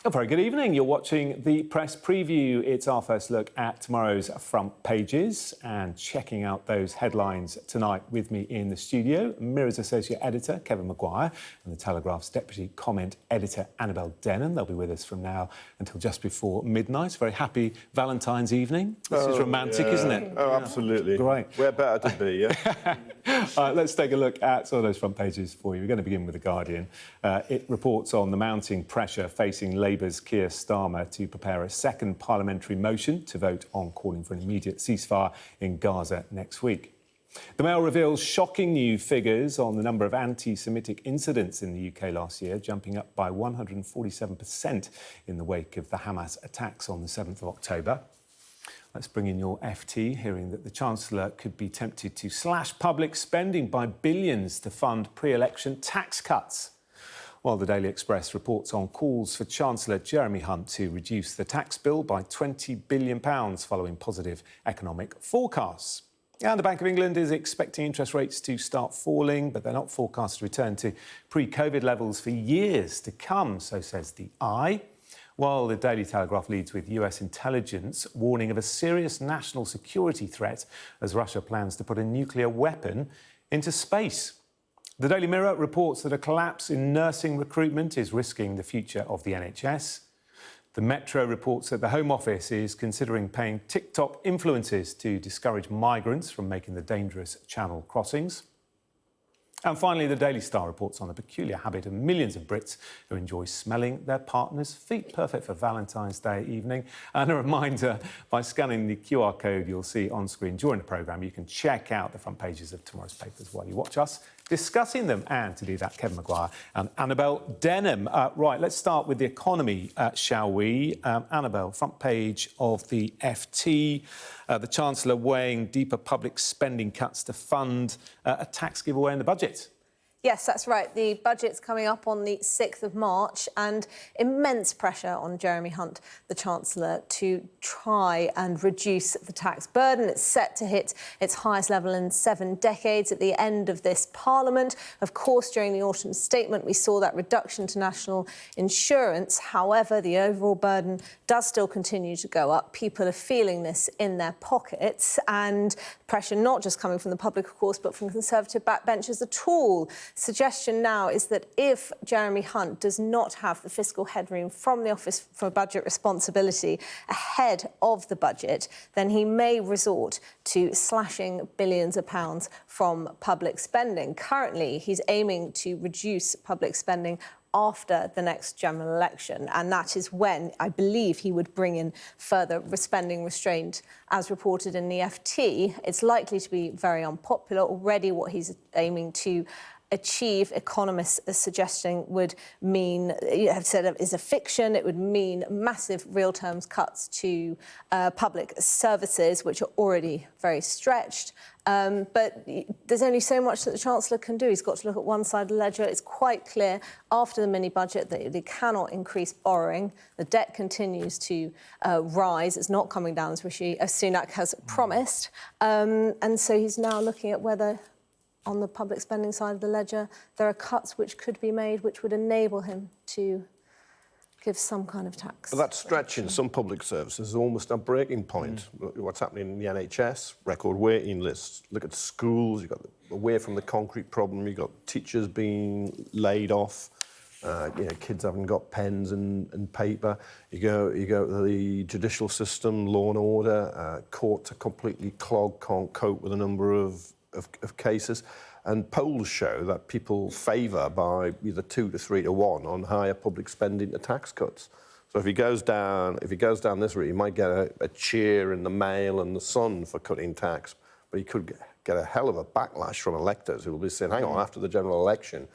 A very good evening. You're watching the Press Preview. It's our first look at tomorrow's front pages and checking out those headlines tonight with me in the studio. Mirror's Associate Editor, Kevin Maguire, and the Telegraph's Deputy Comment Editor, Annabel Denham. They'll be with us from now until just before midnight. Very happy Valentine's evening. This is romantic, isn't it? Oh, absolutely. Great. We're better to be, yeah? Let's take a look at some of those front pages for you. We're going to begin with The Guardian. It reports on the mounting pressure facing Labour's Keir Starmer to prepare a second parliamentary motion to vote on calling for an immediate ceasefire in Gaza next week. The Mail reveals shocking new figures on the number of anti-Semitic incidents in the UK last year, jumping up by 147% in the wake of the Hamas attacks on the 7th of October. Let's bring in your FT, hearing that the Chancellor could be tempted to slash public spending by billions to fund pre-election tax cuts. While the Daily Express reports on calls for Chancellor Jeremy Hunt to reduce the tax bill by £20 billion following positive economic forecasts. And the Bank of England is expecting interest rates to start falling, but they're not forecast to return to pre-COVID levels for years to come, so says the Eye. While the Daily Telegraph leads with US intelligence warning of a serious national security threat as Russia plans to put a nuclear weapon into space. The Daily Mirror reports that a collapse in nursing recruitment is risking the future of the NHS. The Metro reports that the Home Office is considering paying TikTok influencers to discourage migrants from making the dangerous Channel crossings. And finally, the Daily Star reports on the peculiar habit of millions of Brits who enjoy smelling their partner's feet. Perfect for Valentine's Day evening. And a reminder, by scanning the QR code you'll see on screen during the programme, you can check out the front pages of tomorrow's papers while you watch us discussing them. And to do that, Kevin Maguire and Annabel Denham. Right, let's start with the economy, shall we? Annabel, front page of the FT. The Chancellor weighing deeper public spending cuts to fund a tax giveaway in the budget. Yes, that's right. The budget's coming up on the 6th of March and immense pressure on Jeremy Hunt, the Chancellor, to try and reduce the tax burden. It's set to hit its highest level in 7 decades at the end of this Parliament. Of course, during the autumn statement, we saw that reduction to national insurance. However, the overall burden does still continue to go up. People are feeling this in their pockets, and pressure not just coming from the public, of course, but from Conservative backbenchers at all. Suggestion now is that if Jeremy Hunt does not have the fiscal headroom from the Office for Budget Responsibility ahead of the budget, then he may resort to slashing billions of pounds from public spending. Currently, he's aiming to reduce public spending after the next general election, and that is when I believe he would bring in further spending restraint. As reported in the FT, it's likely to be very unpopular. Already what he's aiming to achieve, economists are suggesting, would mean, have said is a fiction. It would mean massive real terms cuts to public services, which are already very stretched. But there's only so much that the Chancellor can do. He's got to look at one side of the ledger. It's quite clear after the mini-budget that they cannot increase borrowing. The debt continues to rise. It's not coming down as Rishi Sunak has promised. And so he's now looking at whether, on the public spending side of the ledger, there are cuts which could be made which would enable him to give some kind of tax. But that stretch in some public services is almost a breaking point. What's happening in the NHS, record waiting lists. Look at schools, you've got away from the concrete problem, you've got teachers being laid off, kids haven't got pens and paper. You go to the judicial system, law and order, courts are completely clogged, can't cope with a number of cases, and polls show that people favour by either 2 to 3 to 1 on higher public spending to tax cuts. So if he goes down this route, he might get a cheer in the Mail and the Sun for cutting tax, but he could get a hell of a backlash from electors who will be saying, hang on, after the general election,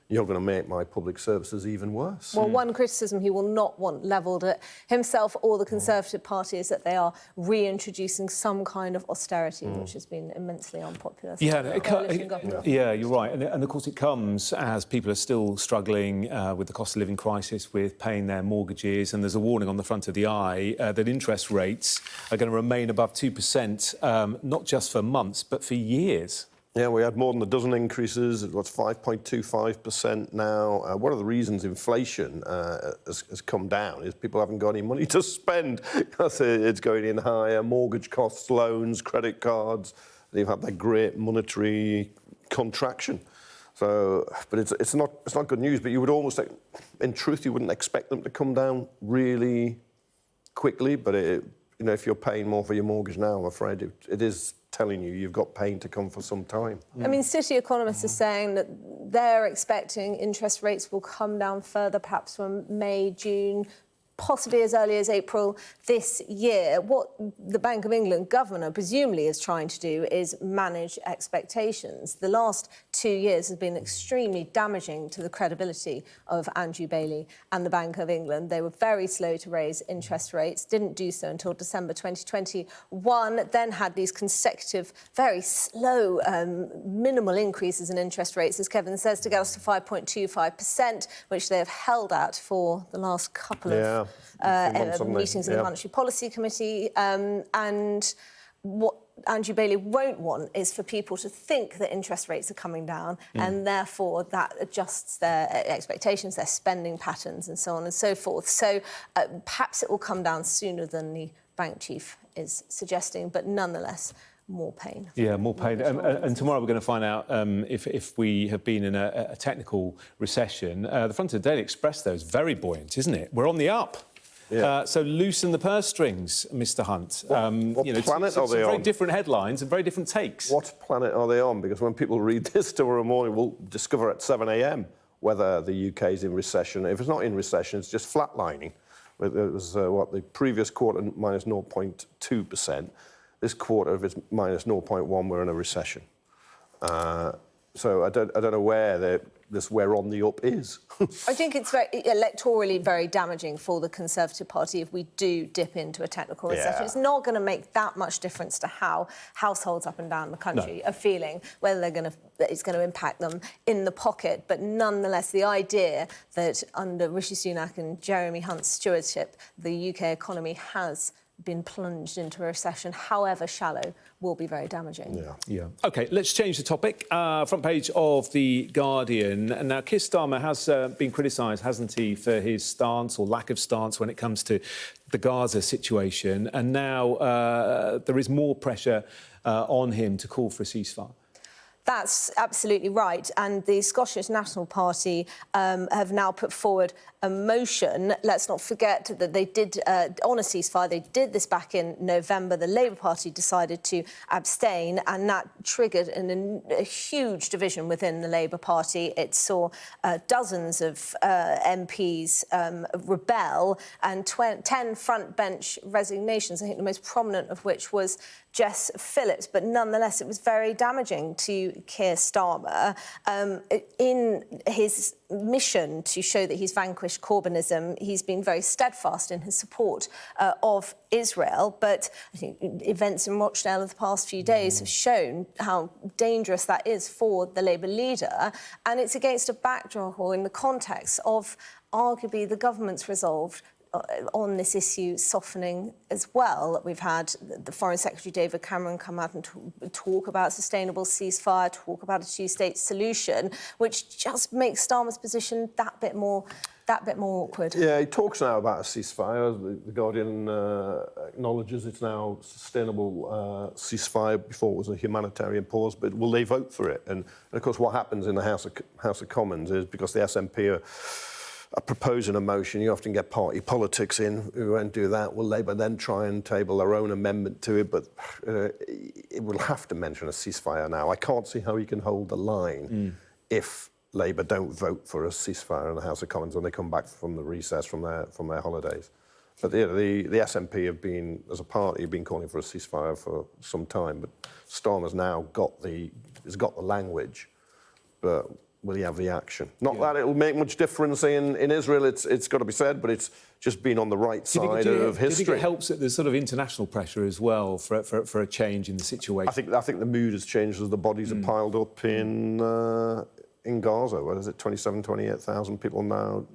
you're going to make my public services even worse. Well, one criticism he will not want levelled at himself or the Conservative Party is that they are reintroducing some kind of austerity, which has been immensely unpopular. Yeah, you're right. And of course it comes as people are still struggling with the cost of living crisis, with paying their mortgages, and there's a warning on the front of the Eye that interest rates are going to remain above 2%, not just for months, but for years. Yeah, we had more than a dozen increases. It's 5.25% now. One of the reasons inflation has come down is people haven't got any money to spend because it's going in higher. Mortgage costs, loans, credit cards. They've had that great monetary contraction. So, but it's not good news. But you would almost, in truth, you wouldn't expect them to come down really quickly. But if you're paying more for your mortgage now, I'm afraid it is telling you you've got pain to come for some time. I mean, City economists are saying that they're expecting interest rates will come down further, perhaps from May, June, possibly as early as April this year. What the Bank of England governor presumably is trying to do is manage expectations. The last 2 years have been extremely damaging to the credibility of Andrew Bailey and the Bank of England. They were very slow to raise interest rates, didn't do so until December 2021, then had these consecutive, very slow, minimal increases in interest rates, as Kevin says, to get us to 5.25%, which they have held at for the last couple of meetings in the Monetary Policy Committee. And what Andrew Bailey won't want is for people to think that interest rates are coming down and therefore that adjusts their expectations, their spending patterns and so on and so forth. So perhaps it will come down sooner than the bank chief is suggesting, but nonetheless, more pain. Yeah, more pain. And tomorrow we're going to find out if we have been in a technical recession. The front of the Daily Express, though, is very buoyant, isn't it? We're on the up. Yeah. So loosen the purse strings, Mr. Hunt. What planet are they on? Very different headlines and very different takes. What planet are they on? Because when people read this tomorrow morning, we'll discover at 7 a.m. whether the UK is in recession. If it's not in recession, it's just flatlining. It was, the previous quarter, minus 0.2%. This quarter, if it's minus 0.1, we're in a recession. So I don't know where this "we're on the up" is. I think it's very electorally very damaging for the Conservative Party if we do dip into a technical recession. It's not going to make that much difference to how households up and down the country are feeling, whether it's going to impact them in the pocket. But nonetheless, the idea that under Rishi Sunak and Jeremy Hunt's stewardship, the UK economy has been plunged into a recession, however shallow, will be very damaging. Yeah. OK, let's change the topic. Front page of The Guardian. And now, Keir Starmer has been criticised, hasn't he, for his stance or lack of stance when it comes to the Gaza situation. And now there is more pressure on him to call for a ceasefire. That's absolutely right. And the Scottish National Party have now put forward a motion. Let's not forget that they did, on a ceasefire, they did this back in November. The Labour Party decided to abstain, and that triggered a huge division within the Labour Party. It saw dozens of MPs rebel and 10 front bench resignations, I think the most prominent of which was Jess Phillips. But nonetheless, it was very damaging to Keir Starmer. In his mission to show that he's vanquished Corbynism, he's been very steadfast in his support of Israel. But I think events in Rochdale of the past few days have shown how dangerous that is for the Labour leader. And it's against a backdrop or in the context of arguably the government's resolve on this issue softening as well. We've had the Foreign Secretary David Cameron come out and talk about sustainable ceasefire, talk about a two-state solution, which just makes Starmer's position that bit more awkward. Yeah, he talks now about a ceasefire. The Guardian acknowledges it's now sustainable ceasefire. Before it was a humanitarian pause, but will they vote for it? And of course, what happens in the House of Commons is because the SNP are proposing a motion, you often get party politics in. We won't do that. Will Labour then try and table their own amendment to it? But it will have to mention a ceasefire now. I can't see how he can hold the line if Labour don't vote for a ceasefire in the House of Commons when they come back from the recess from their holidays. But the SNP have been, as a party, been calling for a ceasefire for some time. But Starmer's now got the language, but will he have the action? Not that it'll make much difference in Israel, it's got to be said, but it's just been on the right side of history. Do you think it helps that there's sort of international pressure as well for a change in the situation? I think the mood has changed as the bodies are piled up in Gaza. What is it, 28,000 people now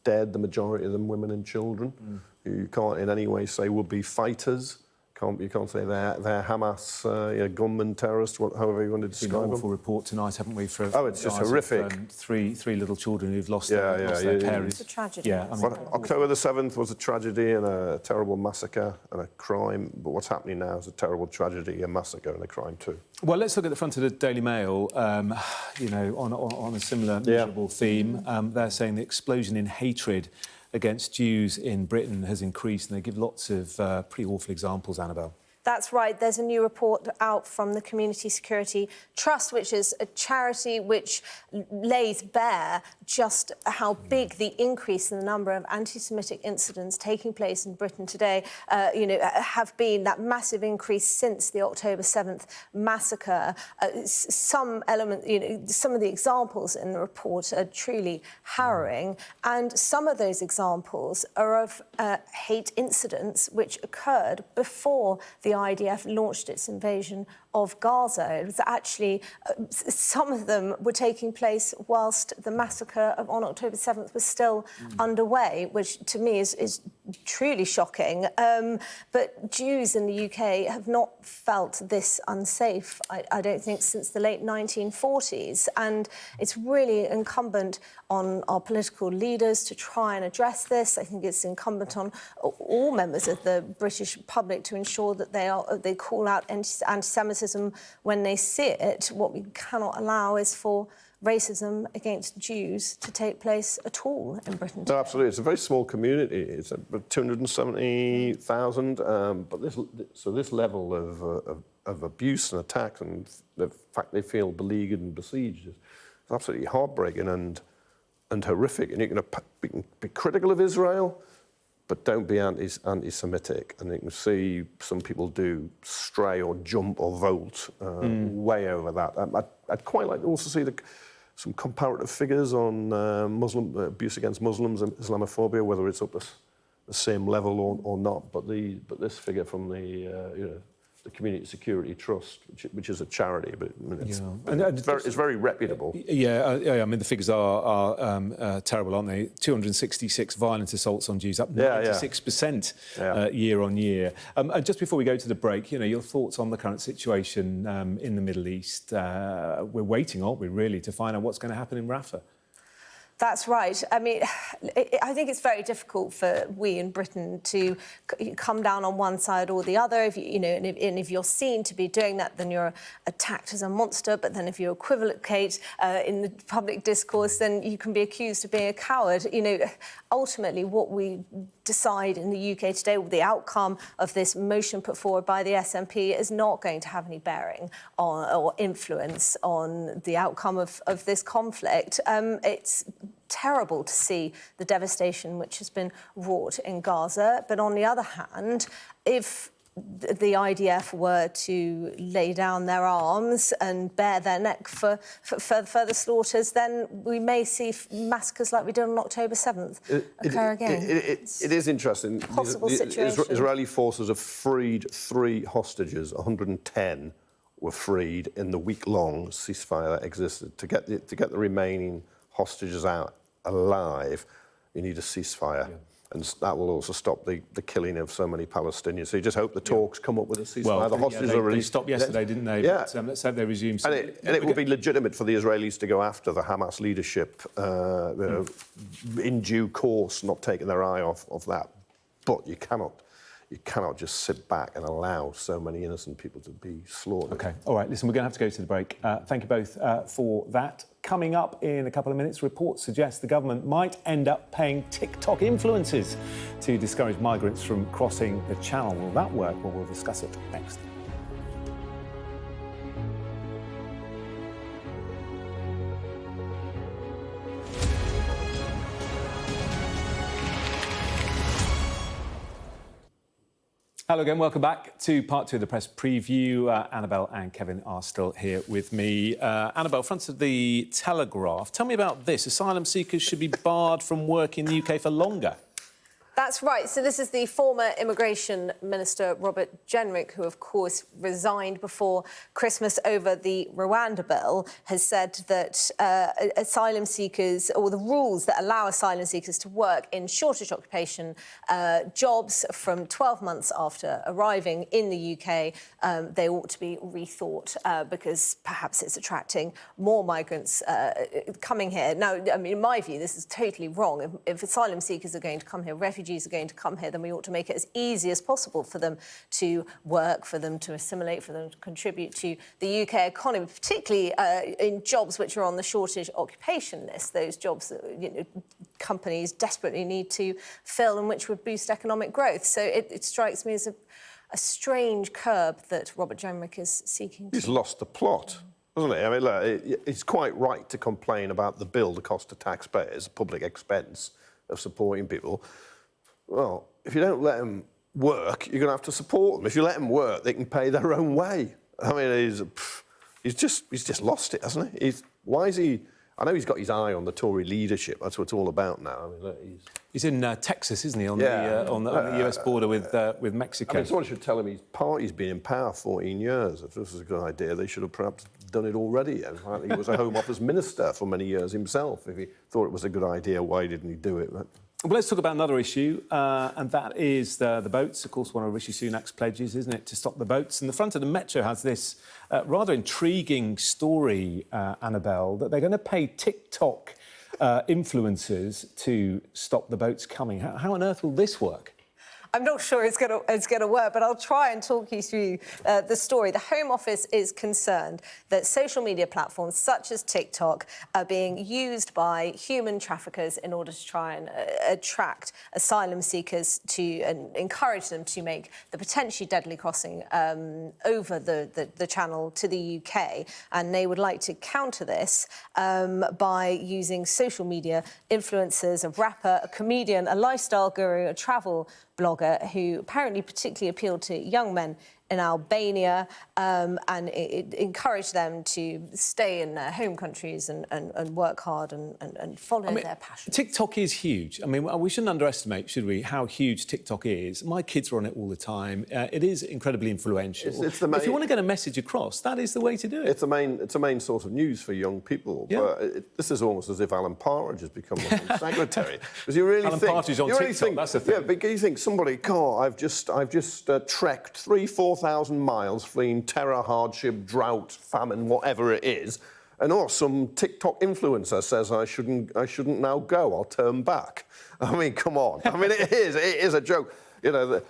dead, the majority of them women and children, who you can't in any way say would be fighters, You can't say they're Hamas gunmen, terrorists, however you want to describe them. An awful report tonight, haven't we? It's just horrific. Three little children who've lost their parents. It's a tragedy. Yeah, October the 7th was a tragedy and a terrible massacre and a crime, but what's happening now is a terrible tragedy, a massacre and a crime too. Well, let's look at the front of the Daily Mail, on a similar miserable theme. They're saying the explosion in hatred against Jews in Britain has increased, and they give lots of pretty awful examples, Annabel. That's right. There's a new report out from the Community Security Trust, which is a charity which lays bare just how big the increase in the number of anti-Semitic incidents taking place in Britain today, have been, that massive increase since the October 7th massacre. Some of the examples in the report are truly harrowing, and some of those examples are of hate incidents which occurred before the IDF launched its invasion of Gaza. It was actually, some of them were taking place whilst the massacre on October 7th was still underway, which to me is truly shocking. But Jews in the UK have not felt this unsafe, I don't think, since the late 1940s. And it's really incumbent on our political leaders to try and address this. I think it's incumbent on all members of the British public to ensure that they call out anti-Semitism when they see it. What we cannot allow is for racism against Jews to take place at all in Britain today. No, absolutely. It's a very small community. It's about 270,000. But this level of abuse and attack, and the fact they feel beleaguered and besieged, is absolutely heartbreaking and horrific. And you can be critical of Israel, but don't be anti-Semitic. And you can see some people do stray or jump or vault way over that. I'd quite like to also see some comparative figures on Muslim abuse against Muslims and Islamophobia, whether it's up to the same level or not. But this figure from the Community Security Trust, which is a charity, but it's very reputable. I mean, the figures are terrible, aren't they? 266 violent assaults on Jews, up 96% year on year. And just before we go to the break, your thoughts on the current situation in the Middle East. We're waiting, aren't we, really, to find out what's going to happen in Rafah? That's right. I mean, I think it's very difficult for we in Britain to come down on one side or the other. If you're seen to be doing that, then you're attacked as a monster. But then if you equivocate in the public discourse, then you can be accused of being a coward. Ultimately, what we decide in the UK today, the outcome of this motion put forward by the SNP is not going to have any bearing on or influence on the outcome of this conflict. It's terrible to see the devastation which has been wrought in Gaza. But on the other hand, if the IDF were to lay down their arms and bare their neck for further slaughters, then we may see massacres like we did on October 7th occur again. It is interesting. Possible situation. Israeli forces have freed 3 hostages. 110 were freed in the week-long ceasefire that existed. To get the remaining hostages out alive, you need a ceasefire. Yeah. And that will also stop the killing of so many Palestinians. So you just hope the talks come up with a ceasefire. Well, the hostages are released. They stopped yesterday, didn't they? Yeah. But, let's hope they resume. And it will be legitimate for the Israelis to go after the Hamas leadership in due course, not taking their eye off that. But you cannot just sit back and allow so many innocent people to be slaughtered. OK. All right, listen, we're going to have to go to the break. Thank you both for that. Coming up in a couple of minutes, reports suggest the government might end up paying TikTok influencers to discourage migrants from crossing the channel. Will that work? Well, we'll discuss it next. Hello again, welcome back to part 2 of the press preview. Annabel and Kevin are still here with me. Annabel, front of the Telegraph. Tell me about this. Asylum seekers should be barred from work in the UK for longer. That's right. So this is the former Immigration Minister, Robert Jenrick, who, of course, resigned before Christmas over the Rwanda bill, has said that asylum seekers, or the rules that allow asylum seekers to work in shortage occupation jobs from 12 months after arriving in the UK, they ought to be rethought because perhaps it's attracting more migrants coming here. Now, I mean, in my view, this is totally wrong. If asylum seekers are going to come here, refugees are going to come here, then we ought to make it as easy as possible for them to work, for them to assimilate, for them to contribute to the UK economy, particularly in jobs which are on the shortage occupation list, those jobs that companies desperately need to fill and which would boost economic growth. So it strikes me as a strange curb that Robert Jenrick is seeking. He's lost the plot, hasn't he? I mean, look, it's quite right to complain about the bill, the cost to taxpayers, public expense of supporting people. Well, if you don't let them work, you're going to have to support them. If you let them work, they can pay their own way. I mean, he's just lost it, hasn't he? Why is he? I know he's got his eye on the Tory leadership. That's what it's all about now. I mean, look, he's in Texas, isn't he, on the US border with Mexico? I mean, someone should tell him his party's been in power 14 years. If this was a good idea, they should have perhaps done it already. In fact, he was a Home Office minister for many years himself. If he thought it was a good idea, why didn't he do it? Well, let's talk about another issue, and that is the boats. Of course, one of Rishi Sunak's pledges, isn't it, to stop the boats? And the front of the Metro has this rather intriguing story, Annabel, that they're going to pay TikTok influencers to stop the boats coming. How on earth will this work? I'm not sure it's going to work, but I'll try and talk you through the story. The Home Office is concerned that social media platforms such as TikTok are being used by human traffickers in order to try and attract asylum seekers and encourage them to make the potentially deadly crossing over the channel to the UK. And they would like to counter this by using social media influencers, a rapper, a comedian, a lifestyle guru, a travel blogger who apparently particularly appealed to young men in Albania and it encouraged them to stay in their home countries and work hard and follow their passion. TikTok is huge. I mean, we shouldn't underestimate, should we, how huge TikTok is. My kids are on it all the time. It is incredibly influential. If you want to get a message across, that is the way to do it. It's the main source of news for young people. Yeah. But this is almost as if Alan Partridge has become Home Secretary. Because you really Alan think... Partridge on TikTok, that's the thing. Yeah, but you think somebody, I've just trekked 4,000 miles fleeing terror, hardship, drought, famine, whatever it is, and some TikTok influencer says I shouldn't now go, I'll turn back. I mean, come on. I mean, it is a joke. You know,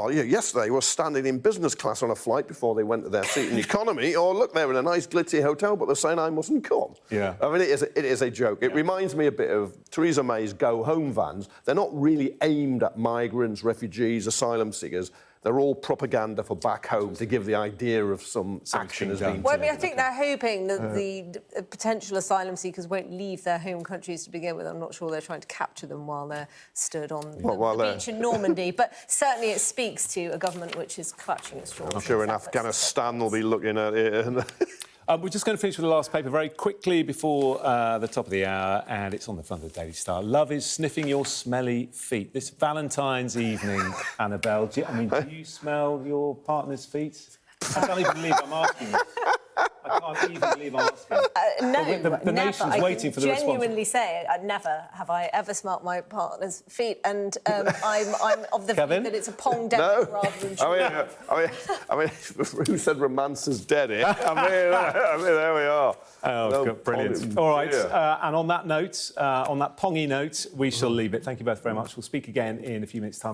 yesterday was standing in business class on a flight before they went to their seat in economy. Or look, they're in a nice glitzy hotel, but they're saying I mustn't come. Yeah. I mean, it is a joke. It reminds me a bit of Theresa May's Go Home vans. They're not really aimed at migrants, refugees, asylum seekers. They're all propaganda for back home to give the idea of some action has been taken. Well, I mean, I think they're hoping that the potential asylum seekers won't leave their home countries to begin with. I'm not sure they're trying to capture them while they're stood on the beach in Normandy. But certainly it speaks to a government which is clutching its straws. I'm sure in Afghanistan they'll be looking at it. We're just going to finish with the last paper very quickly before the top of the hour, and it's on the front of the Daily Star. Love is sniffing your smelly feet. This Valentine's evening, Annabel, do you smell your partner's feet? I can't even believe I'm asking this. I can't even believe I'm asking. No, the nation's waiting for the response. I genuinely say, never have I ever smelt my partner's feet, and I'm of the view that it's a pong-demic rather than true. I mean, who said romance is dead? I mean, there we are. Oh, brilliant. All right, and on that note, on that pongy note, we shall leave it. Thank you both very much. We'll speak again in a few minutes' time.